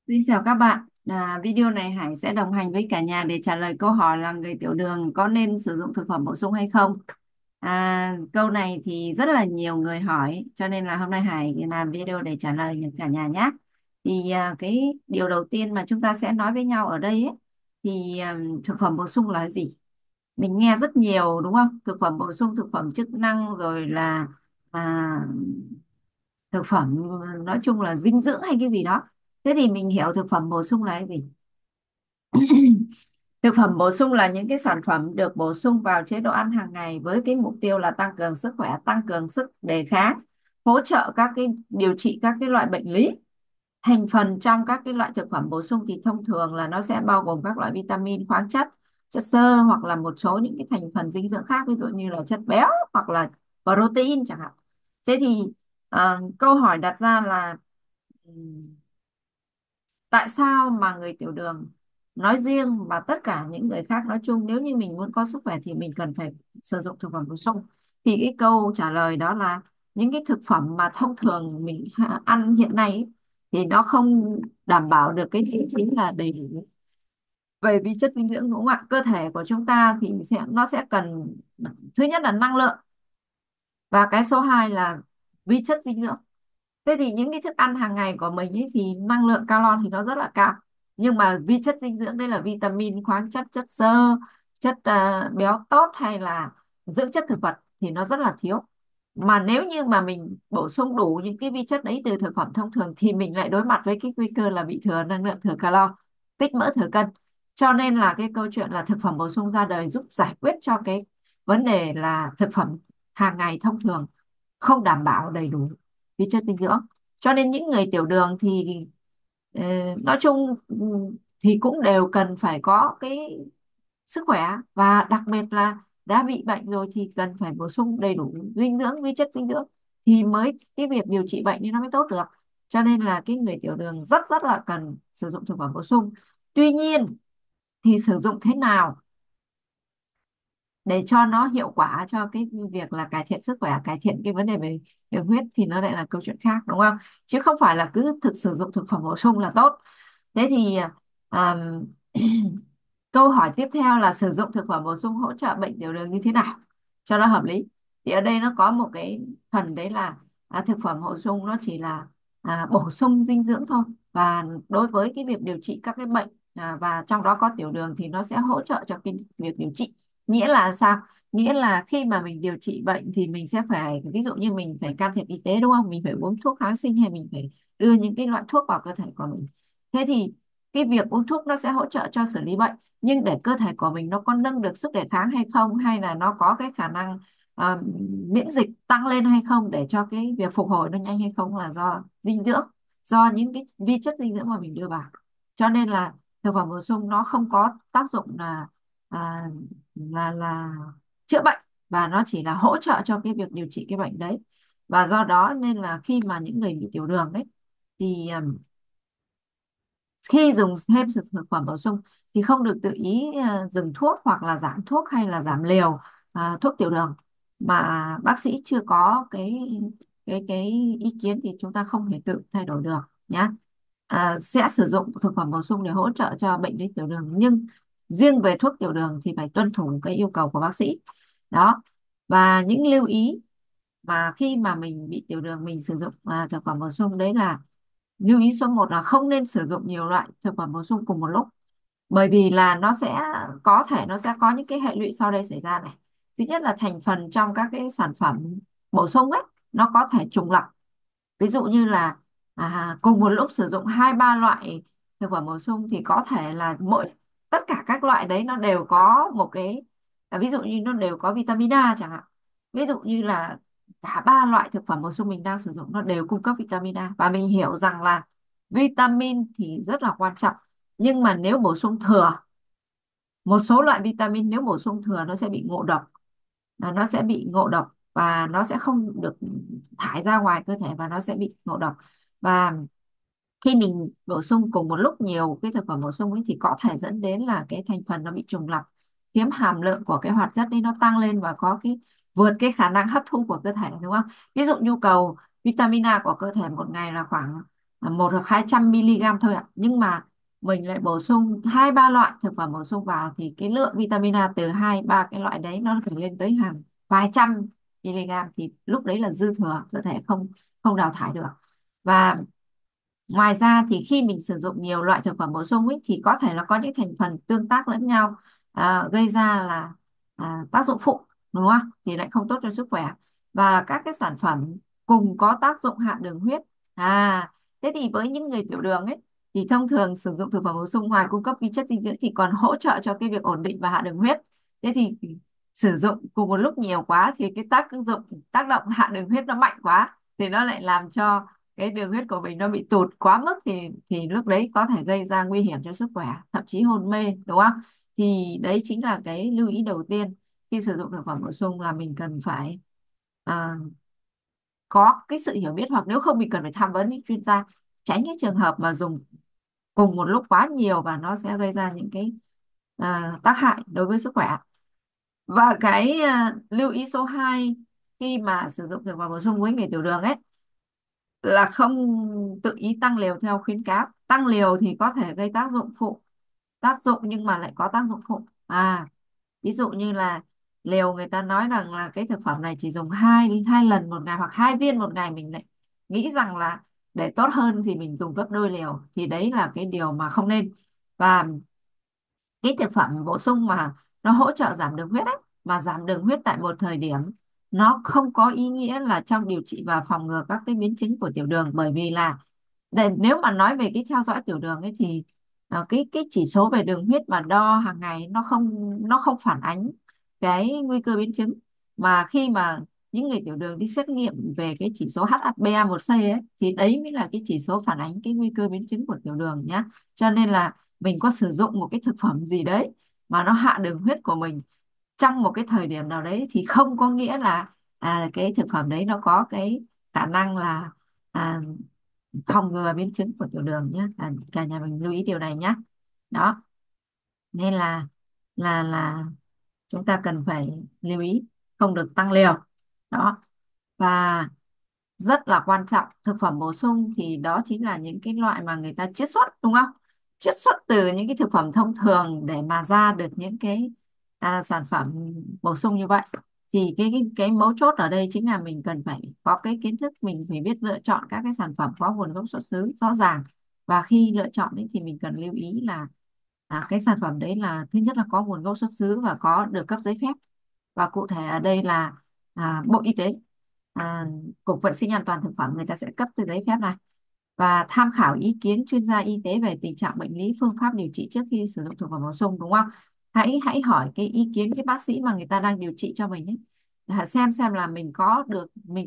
Xin chào các bạn. Video này Hải sẽ đồng hành với cả nhà để trả lời câu hỏi là người tiểu đường có nên sử dụng thực phẩm bổ sung hay không. Câu này thì rất là nhiều người hỏi, cho nên là hôm nay Hải làm video để trả lời cả nhà nhé. Cái điều đầu tiên mà chúng ta sẽ nói với nhau ở đây ấy, thực phẩm bổ sung là gì? Mình nghe rất nhiều đúng không? Thực phẩm bổ sung, thực phẩm chức năng, rồi là à, thực phẩm nói chung là dinh dưỡng hay cái gì đó. Thế thì mình hiểu thực phẩm bổ sung là cái gì? Thực phẩm bổ sung là những cái sản phẩm được bổ sung vào chế độ ăn hàng ngày với cái mục tiêu là tăng cường sức khỏe, tăng cường sức đề kháng, hỗ trợ các cái điều trị các cái loại bệnh lý. Thành phần trong các cái loại thực phẩm bổ sung thì thông thường là nó sẽ bao gồm các loại vitamin, khoáng chất, chất xơ, hoặc là một số những cái thành phần dinh dưỡng khác, ví dụ như là chất béo hoặc là protein chẳng hạn. Thế thì câu hỏi đặt ra là tại sao mà người tiểu đường nói riêng và tất cả những người khác nói chung, nếu như mình muốn có sức khỏe thì mình cần phải sử dụng thực phẩm bổ sung? Thì cái câu trả lời đó là những cái thực phẩm mà thông thường mình ăn hiện nay ấy, thì nó không đảm bảo được cái tiêu chí là đầy đủ về vi chất dinh dưỡng, đúng không ạ? Cơ thể của chúng ta thì nó sẽ cần, thứ nhất là năng lượng, và cái số 2 là vi chất dinh dưỡng. Thế thì những cái thức ăn hàng ngày của mình ấy thì năng lượng calo thì nó rất là cao, nhưng mà vi chất dinh dưỡng đây là vitamin, khoáng chất, chất xơ, chất béo tốt hay là dưỡng chất thực vật thì nó rất là thiếu. Mà nếu như mà mình bổ sung đủ những cái vi chất đấy từ thực phẩm thông thường thì mình lại đối mặt với cái nguy cơ là bị thừa năng lượng, thừa calo, tích mỡ, thừa cân. Cho nên là cái câu chuyện là thực phẩm bổ sung ra đời giúp giải quyết cho cái vấn đề là thực phẩm hàng ngày thông thường không đảm bảo đầy đủ vi chất dinh dưỡng. Cho nên những người tiểu đường thì ờ, nói chung thì cũng đều cần phải có cái sức khỏe, và đặc biệt là đã bị bệnh rồi thì cần phải bổ sung đầy đủ dinh dưỡng, vi chất dinh dưỡng, thì mới cái việc điều trị bệnh thì nó mới tốt được. Cho nên là cái người tiểu đường rất rất là cần sử dụng thực phẩm bổ sung. Tuy nhiên thì sử dụng thế nào để cho nó hiệu quả cho cái việc là cải thiện sức khỏe, cải thiện cái vấn đề về đường huyết thì nó lại là câu chuyện khác, đúng không? Chứ không phải là cứ sử dụng thực phẩm bổ sung là tốt. Thế thì à, câu hỏi tiếp theo là sử dụng thực phẩm bổ sung hỗ trợ bệnh tiểu đường như thế nào cho nó hợp lý? Thì ở đây nó có một cái phần đấy là thực phẩm bổ sung nó chỉ là bổ sung dinh dưỡng thôi, và đối với cái việc điều trị các cái bệnh và trong đó có tiểu đường thì nó sẽ hỗ trợ cho cái việc điều trị. Nghĩa là sao? Nghĩa là khi mà mình điều trị bệnh thì mình sẽ phải, ví dụ như mình phải can thiệp y tế, đúng không? Mình phải uống thuốc kháng sinh hay mình phải đưa những cái loại thuốc vào cơ thể của mình. Thế thì cái việc uống thuốc nó sẽ hỗ trợ cho xử lý bệnh, nhưng để cơ thể của mình nó có nâng được sức đề kháng hay không, hay là nó có cái khả năng à, miễn dịch tăng lên hay không, để cho cái việc phục hồi nó nhanh hay không, là do dinh dưỡng, do những cái vi chất dinh dưỡng mà mình đưa vào. Cho nên là thực phẩm bổ sung nó không có tác dụng à, là chữa bệnh, và nó chỉ là hỗ trợ cho cái việc điều trị cái bệnh đấy. Và do đó nên là khi mà những người bị tiểu đường đấy thì khi dùng thêm thực phẩm bổ sung thì không được tự ý dừng thuốc hoặc là giảm thuốc hay là giảm liều thuốc tiểu đường mà bác sĩ chưa có cái ý kiến, thì chúng ta không thể tự thay đổi được nhé. Sẽ sử dụng thực phẩm bổ sung để hỗ trợ cho bệnh lý tiểu đường, nhưng riêng về thuốc tiểu đường thì phải tuân thủ cái yêu cầu của bác sĩ đó. Và những lưu ý mà khi mà mình bị tiểu đường mình sử dụng thực phẩm bổ sung đấy là: lưu ý số 1 là không nên sử dụng nhiều loại thực phẩm bổ sung cùng một lúc, bởi vì là nó sẽ có những cái hệ lụy sau đây xảy ra này. Thứ nhất là thành phần trong các cái sản phẩm bổ sung ấy nó có thể trùng lặp. Ví dụ như là cùng một lúc sử dụng hai ba loại thực phẩm bổ sung thì có thể là tất cả các loại đấy nó đều có một cái, ví dụ như nó đều có vitamin A chẳng hạn. Ví dụ như là cả ba loại thực phẩm bổ sung mình đang sử dụng nó đều cung cấp vitamin A, và mình hiểu rằng là vitamin thì rất là quan trọng, nhưng mà nếu bổ sung thừa một số loại vitamin, nếu bổ sung thừa nó sẽ bị ngộ độc. Nó sẽ bị ngộ độc và nó sẽ không được thải ra ngoài cơ thể, và nó sẽ bị ngộ độc. Và khi mình bổ sung cùng một lúc nhiều cái thực phẩm bổ sung ấy thì có thể dẫn đến là cái thành phần nó bị trùng lặp, khiến hàm lượng của cái hoạt chất ấy nó tăng lên và có cái vượt cái khả năng hấp thu của cơ thể, đúng không? Ví dụ nhu cầu vitamin A của cơ thể một ngày là khoảng một hoặc 200 mg thôi ạ, nhưng mà mình lại bổ sung hai ba loại thực phẩm bổ sung vào thì cái lượng vitamin A từ hai ba cái loại đấy nó phải lên tới hàng vài trăm mg, thì lúc đấy là dư thừa, cơ thể không không đào thải được. Và ngoài ra thì khi mình sử dụng nhiều loại thực phẩm bổ sung ấy, thì có thể là có những thành phần tương tác lẫn nhau, gây ra là tác dụng phụ, đúng không? Thì lại không tốt cho sức khỏe. Và các cái sản phẩm cùng có tác dụng hạ đường huyết. Thế thì với những người tiểu đường ấy, thì thông thường sử dụng thực phẩm bổ sung ngoài cung cấp vi chất dinh dưỡng thì còn hỗ trợ cho cái việc ổn định và hạ đường huyết. Thế thì sử dụng cùng một lúc nhiều quá thì cái tác động hạ đường huyết nó mạnh quá, thì nó lại làm cho cái đường huyết của mình nó bị tụt quá mức, thì lúc đấy có thể gây ra nguy hiểm cho sức khỏe, thậm chí hôn mê, đúng không? Thì đấy chính là cái lưu ý đầu tiên khi sử dụng thực phẩm bổ sung, là mình cần phải à, có cái sự hiểu biết, hoặc nếu không mình cần phải tham vấn những chuyên gia, tránh cái trường hợp mà dùng cùng một lúc quá nhiều và nó sẽ gây ra những cái tác hại đối với sức khỏe. Và cái lưu ý số 2 khi mà sử dụng thực phẩm bổ sung với người tiểu đường ấy, là không tự ý tăng liều theo khuyến cáo. Tăng liều thì có thể gây tác dụng phụ, tác dụng nhưng mà lại có tác dụng phụ. Ví dụ như là liều người ta nói rằng là cái thực phẩm này chỉ dùng hai hai lần một ngày hoặc 2 viên một ngày, mình lại nghĩ rằng là để tốt hơn thì mình dùng gấp đôi liều, thì đấy là cái điều mà không nên. Và cái thực phẩm bổ sung mà nó hỗ trợ giảm đường huyết ấy, mà giảm đường huyết tại một thời điểm, nó không có ý nghĩa là trong điều trị và phòng ngừa các cái biến chứng của tiểu đường. Bởi vì là nếu mà nói về cái theo dõi tiểu đường ấy thì cái chỉ số về đường huyết mà đo hàng ngày nó không phản ánh cái nguy cơ biến chứng. Mà khi mà những người tiểu đường đi xét nghiệm về cái chỉ số HbA1c ấy, thì đấy mới là cái chỉ số phản ánh cái nguy cơ biến chứng của tiểu đường nhá. Cho nên là mình có sử dụng một cái thực phẩm gì đấy mà nó hạ đường huyết của mình trong một cái thời điểm nào đấy, thì không có nghĩa là cái thực phẩm đấy nó có cái khả năng là à, phòng ngừa biến chứng của tiểu đường nhé. Cả nhà mình lưu ý điều này nhé. Đó, nên là chúng ta cần phải lưu ý không được tăng liều. Đó. Và rất là quan trọng, thực phẩm bổ sung thì đó chính là những cái loại mà người ta chiết xuất, đúng không? Chiết xuất từ những cái thực phẩm thông thường để mà ra được những cái sản phẩm bổ sung như vậy. Thì cái mấu chốt ở đây chính là mình cần phải có cái kiến thức, mình phải biết lựa chọn các cái sản phẩm có nguồn gốc xuất xứ rõ ràng. Và khi lựa chọn ấy thì mình cần lưu ý là cái sản phẩm đấy là thứ nhất là có nguồn gốc xuất xứ và có được cấp giấy phép. Và cụ thể ở đây là Bộ Y tế, à, Cục Vệ sinh An toàn Thực phẩm, người ta sẽ cấp cái giấy phép này. Và tham khảo ý kiến chuyên gia y tế về tình trạng bệnh lý, phương pháp điều trị trước khi sử dụng thực phẩm bổ sung, đúng không? Hãy hỏi cái ý kiến cái bác sĩ mà người ta đang điều trị cho mình ấy. Xem là mình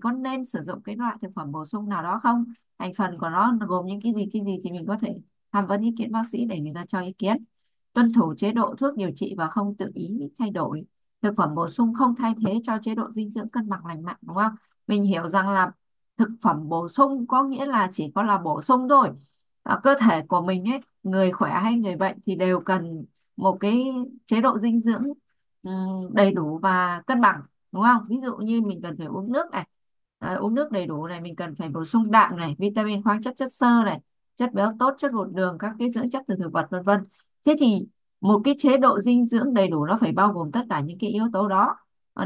có nên sử dụng cái loại thực phẩm bổ sung nào đó không, thành phần của nó gồm những cái gì thì mình có thể tham vấn ý kiến bác sĩ để người ta cho ý kiến. Tuân thủ chế độ thuốc điều trị và không tự ý thay đổi. Thực phẩm bổ sung không thay thế cho chế độ dinh dưỡng cân bằng lành mạnh, đúng không? Mình hiểu rằng là thực phẩm bổ sung có nghĩa là chỉ có là bổ sung thôi. Cơ thể của mình ấy, người khỏe hay người bệnh thì đều cần một cái chế độ dinh dưỡng đầy đủ và cân bằng, đúng không? Ví dụ như mình cần phải uống nước này, uống nước đầy đủ này, mình cần phải bổ sung đạm này, vitamin, khoáng chất, chất xơ này, chất béo tốt, chất bột đường, các cái dưỡng chất từ thực vật, vân vân. Thế thì một cái chế độ dinh dưỡng đầy đủ nó phải bao gồm tất cả những cái yếu tố đó.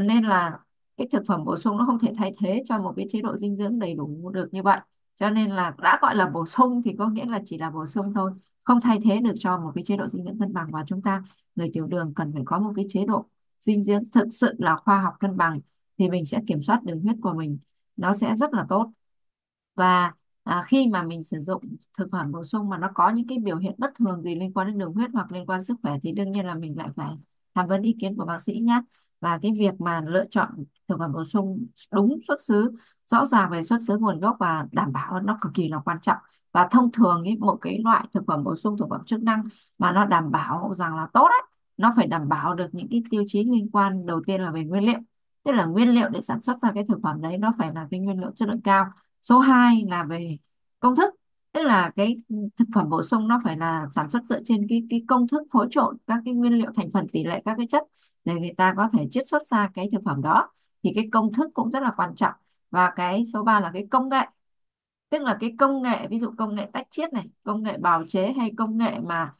Nên là cái thực phẩm bổ sung nó không thể thay thế cho một cái chế độ dinh dưỡng đầy đủ được như vậy. Cho nên là đã gọi là bổ sung thì có nghĩa là chỉ là bổ sung thôi, không thay thế được cho một cái chế độ dinh dưỡng cân bằng. Và chúng ta, người tiểu đường, cần phải có một cái chế độ dinh dưỡng thực sự là khoa học cân bằng, thì mình sẽ kiểm soát đường huyết của mình nó sẽ rất là tốt. Và khi mà mình sử dụng thực phẩm bổ sung mà nó có những cái biểu hiện bất thường gì liên quan đến đường huyết hoặc liên quan đến sức khỏe, thì đương nhiên là mình lại phải tham vấn ý kiến của bác sĩ nhé. Và cái việc mà lựa chọn thực phẩm bổ sung đúng xuất xứ, rõ ràng về xuất xứ nguồn gốc và đảm bảo nó cực kỳ là quan trọng. Và thông thường ý, một cái loại thực phẩm bổ sung, thực phẩm chức năng mà nó đảm bảo rằng là tốt ấy, nó phải đảm bảo được những cái tiêu chí liên quan. Đầu tiên là về nguyên liệu, tức là nguyên liệu để sản xuất ra cái thực phẩm đấy nó phải là cái nguyên liệu chất lượng cao. Số 2 là về công thức, tức là cái thực phẩm bổ sung nó phải là sản xuất dựa trên cái công thức phối trộn các cái nguyên liệu, thành phần, tỷ lệ các cái chất để người ta có thể chiết xuất ra cái thực phẩm đó. Thì cái công thức cũng rất là quan trọng. Và cái số 3 là cái công nghệ. tức là cái công nghệ, ví dụ công nghệ tách chiết này, công nghệ bào chế, hay công nghệ mà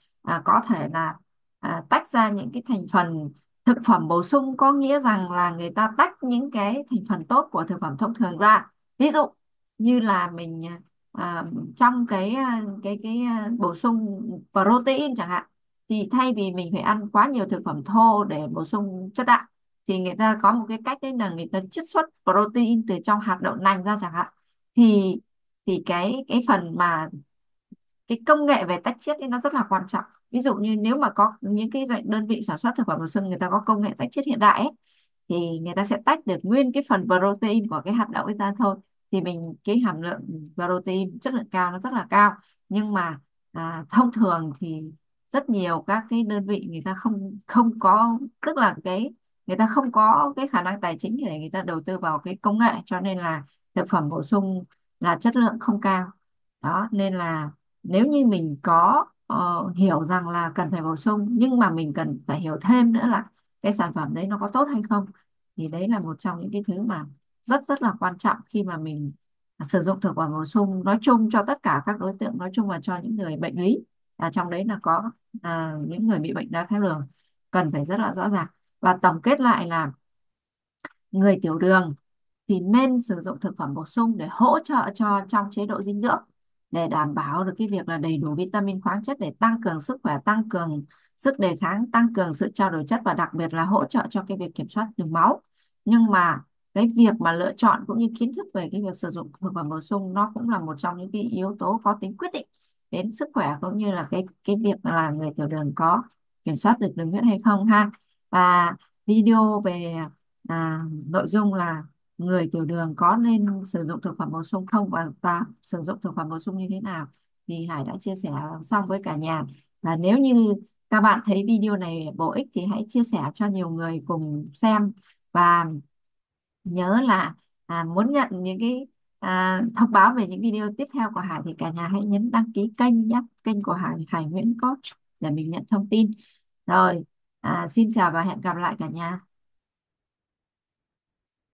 có thể là tách ra những cái thành phần thực phẩm bổ sung, có nghĩa rằng là người ta tách những cái thành phần tốt của thực phẩm thông thường ra. Ví dụ như là mình trong bổ sung protein chẳng hạn, thì thay vì mình phải ăn quá nhiều thực phẩm thô để bổ sung chất đạm, thì người ta có một cái cách đấy là người ta chiết xuất protein từ trong hạt đậu nành ra chẳng hạn. Thì thì cái phần mà cái công nghệ về tách chiết ấy nó rất là quan trọng. Ví dụ như nếu mà có những cái đơn vị sản xuất thực phẩm bổ sung, người ta có công nghệ tách chiết hiện đại ấy, thì người ta sẽ tách được nguyên cái phần protein của cái hạt đậu ấy ra thôi. Thì cái hàm lượng protein chất lượng cao nó rất là cao. Nhưng mà thông thường thì rất nhiều các cái đơn vị người ta không không có, tức là người ta không có cái khả năng tài chính để người ta đầu tư vào cái công nghệ, cho nên là thực phẩm bổ sung là chất lượng không cao. Đó nên là nếu như mình có hiểu rằng là cần phải bổ sung, nhưng mà mình cần phải hiểu thêm nữa là cái sản phẩm đấy nó có tốt hay không, thì đấy là một trong những cái thứ mà rất rất là quan trọng khi mà mình sử dụng thực phẩm bổ sung nói chung cho tất cả các đối tượng, nói chung là cho những người bệnh lý, trong đấy là có những người bị bệnh đái tháo đường, cần phải rất là rõ ràng. Và tổng kết lại là người tiểu đường thì nên sử dụng thực phẩm bổ sung để hỗ trợ cho trong chế độ dinh dưỡng, để đảm bảo được cái việc là đầy đủ vitamin khoáng chất để tăng cường sức khỏe, tăng cường sức đề kháng, tăng cường sự trao đổi chất, và đặc biệt là hỗ trợ cho cái việc kiểm soát đường máu. Nhưng mà cái việc mà lựa chọn cũng như kiến thức về cái việc sử dụng thực phẩm bổ sung nó cũng là một trong những cái yếu tố có tính quyết định đến sức khỏe, cũng như là cái việc là người tiểu đường có kiểm soát được đường huyết hay không ha. Và video về nội dung là người tiểu đường có nên sử dụng thực phẩm bổ sung không, và sử dụng thực phẩm bổ sung như thế nào, thì Hải đã chia sẻ xong với cả nhà. Và nếu như các bạn thấy video này bổ ích thì hãy chia sẻ cho nhiều người cùng xem. Và nhớ là muốn nhận những cái thông báo về những video tiếp theo của Hải thì cả nhà hãy nhấn đăng ký kênh nhé, kênh của Hải, Hải Nguyễn Coach, để mình nhận thông tin. Rồi, xin chào và hẹn gặp lại cả nhà.